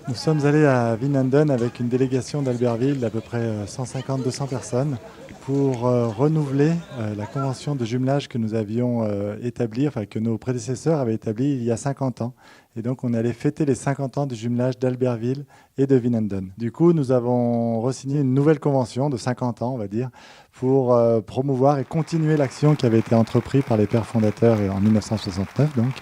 Nous sommes allés à Vinanden avec une délégation d'Albertville d'à peu près 150-200 personnes pour renouveler la convention de jumelage que nous avions établie, enfin que nos prédécesseurs avaient établie il y a 50 ans. Et donc on est allé fêter les 50 ans du jumelage d'Albertville et de Vinanden. Du coup, nous avons re-signé une nouvelle convention de 50 ans, on va dire, pour promouvoir et continuer l'action qui avait été entreprise par les pères fondateurs en 1969, donc,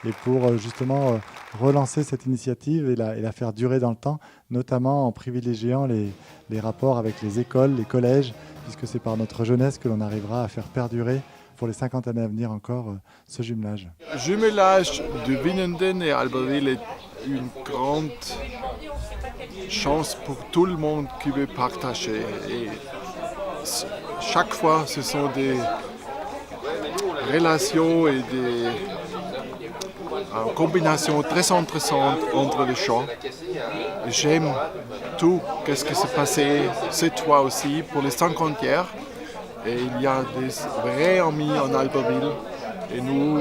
et pour justement relancer cette initiative et la faire durer dans le temps, notamment en privilégiant les rapports avec les écoles, les collèges, puisque c'est par notre jeunesse que l'on arrivera à faire perdurer pour les 50 années à venir encore ce jumelage. Le jumelage de Vinanden et Albertville est une grande chance pour tout le monde qui veut partager. Et chaque fois, ce sont des relations et des combinations très intéressantes entre les champs. J'aime tout ce qui s'est passé cette fois aussi pour les 50e. Et il y a des vrais amis en Albertville. Et nous,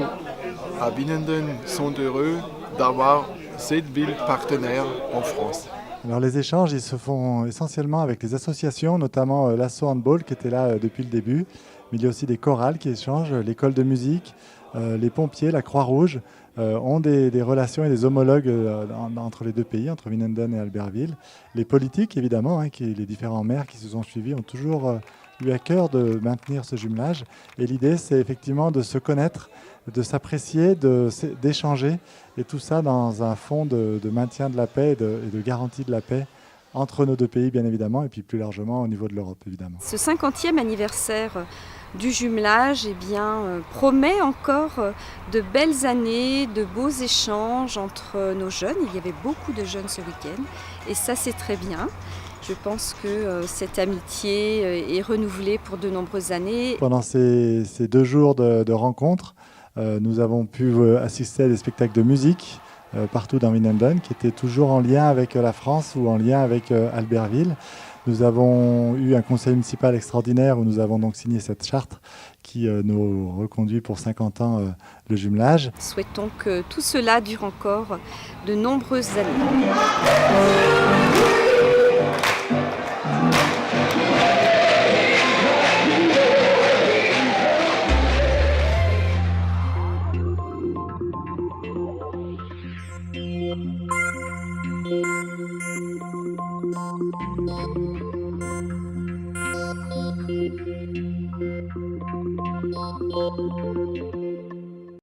à Vinanden, sommes heureux d'avoir cette ville partenaire en France. Alors les échanges, ils se font essentiellement avec les associations, notamment l'Asso Handball qui était là depuis le début. Mais il y a aussi des chorales qui échangent, l'école de musique, les pompiers, la Croix-Rouge ont des relations et des homologues entre les deux pays, entre Vinanden et Albertville. Les politiques, évidemment, les différents maires qui se sont suivis ont toujours eu à cœur de maintenir ce jumelage. Et l'idée, c'est effectivement de se connaître, de s'apprécier, d'échanger, et tout ça dans un fond de maintien de la paix et de garantie de la paix entre nos deux pays, bien évidemment, et puis plus largement au niveau de l'Europe, évidemment. Ce 50e anniversaire du jumelage promet encore de belles années, de beaux échanges entre nos jeunes. Il y avait beaucoup de jeunes ce week-end, et ça, c'est très bien. Je pense que cette amitié est renouvelée pour de nombreuses années. Pendant ces 2 jours de rencontres, nous avons pu assister à des spectacles de musique partout dans Vinanden, qui étaient toujours en lien avec la France ou en lien avec Albertville. Nous avons eu un conseil municipal extraordinaire où nous avons donc signé cette charte qui nous reconduit pour 50 ans le jumelage. Souhaitons que tout cela dure encore de nombreuses années.